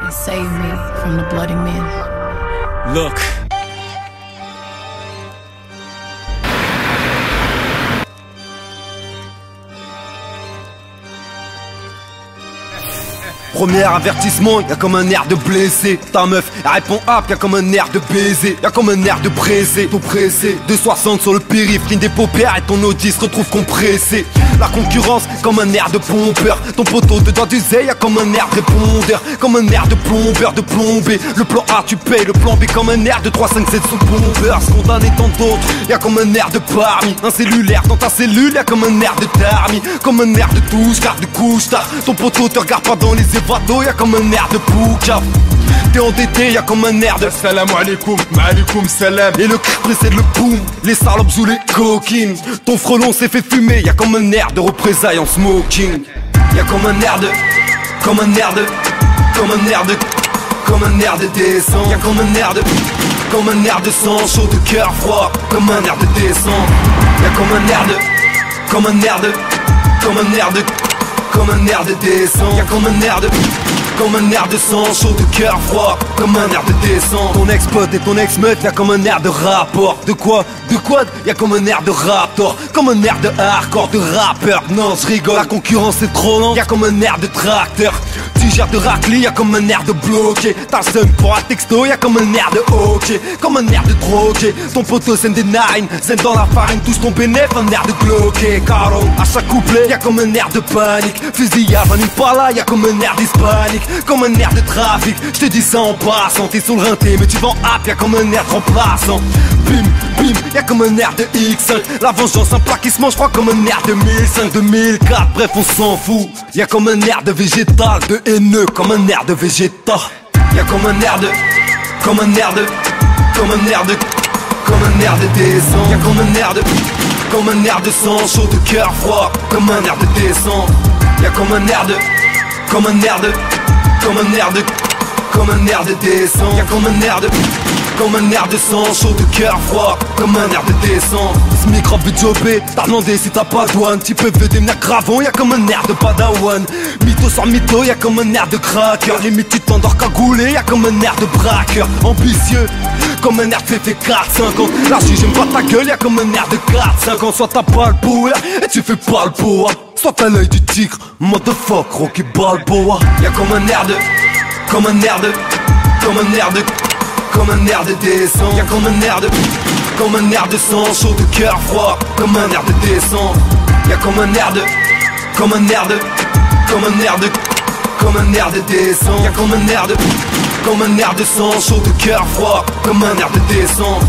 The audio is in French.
and save me from the bloody men. Look. Premier avertissement, y'a comme un air de blessé. Ta meuf, elle répond hop, y'a comme un air de baiser. Y'a comme un air de pressé, tout pressé. 260 sur le périph', ligne des paupières et ton Audi se retrouve compressé. La concurrence, comme un air de pompeur. Ton poteau dedans du zé, y'a comme un air de répondeur. Comme un air de plombeur, de plombé. Le plan A, tu payes, le plan B comme un air de 357 sous pompeur. Condamné tant d'autres, y'a comme un air de parmi. Un cellulaire dans ta cellule, y'a comme un air de tarmi. Comme un air de touche, car de couche tard. Ton poteau te regarde pas dans les évados, y'a comme un air de poucave. T'es endetté, y'a comme un air de Salam alaikum, ma'alaikum salam. et le cri précède le boom. Les salopes jouent les coquines. Ton frelon s'est fait fumer, y'a comme un air de représailles en smoking. Y'a comme un air de, comme un air de, comme un air de, comme un air de descente. Y'a comme un air de, comme un air de sang chaud, de cœur froid, comme un air de descente. Y'a comme un air de, comme un air de, comme un air de, comme un air de descente. Y'a comme un air de, comme un air de sang chaud, de cœur froid, comme un air de descente. Ton ex-pote et ton ex-meute, y'a comme un air de rapport. De quoi? De quoi? Y'a comme un air de raptor. Comme un air de hardcore, de rappeur. Non, je rigole, la concurrence est trop lente. Y'a comme un air de tracteur. Tu gères de raclée, y'a comme un air de bloqué. T'as le seum pour un texto, y'a comme un air de hockey. Comme un air de drogué. Ton poteau scène des nines, scène dans la farine, touche ton bénéf, un air de bloqué. Caro, à chaque couplet, y'a comme un air de panique. Fusillade, va nulle part là, y'a comme un air d'hispanique. Comme un air de trafic, je te dis ça en passant. T'es sur le rinté, mais tu vas en app, y'a comme un air de remplaçant. Bim, bim, y'a comme un air de X5. La vengeance, un plat qui se mange froid comme un air de 2005, 2004, bref on s'en fout. Y'a comme un air de végétal, de haineux, comme un air de végétal. Y'a comme un air de, comme un air de, comme un air de, comme un air de descente. Y'a comme un air de, comme un air de sang chaud, de cœur froid, comme un air de descente. Y'a comme un air de, comme un air de, comme un air de, comme un air de descente. Y'a comme un air de, comme un air de sang chaud, de cœur froid, comme un air de descente. Ce micro veut jobber, t'as demandé si t'as pas douane. Tu peux devenir gravon, y'a comme un air de padawan. Mytho sur mytho, y'a comme un air de cracker. Limite tu t'endors cagoulé, y'a comme un air de braqueur. Ambitieux, comme un air de fait 4-5 Là si j'aime pas ta gueule, y'a comme un air de 4-5 Soit t'as pas le power, et tu fais pas le power. Soit t'as l'œil du tigre, motherfucker, Rocky Balboa. Y'a comme un air de, comme un air de, comme un air de, comme un air de descente. Y'a comme un air de, comme un air de sang chaud, de cœur froid, comme un air de descente. Y'a comme un air de, comme un air de, comme un air de, comme un air de descente. Y'a comme un air de, comme un air de sang chaud, de cœur froid, comme un air de descente.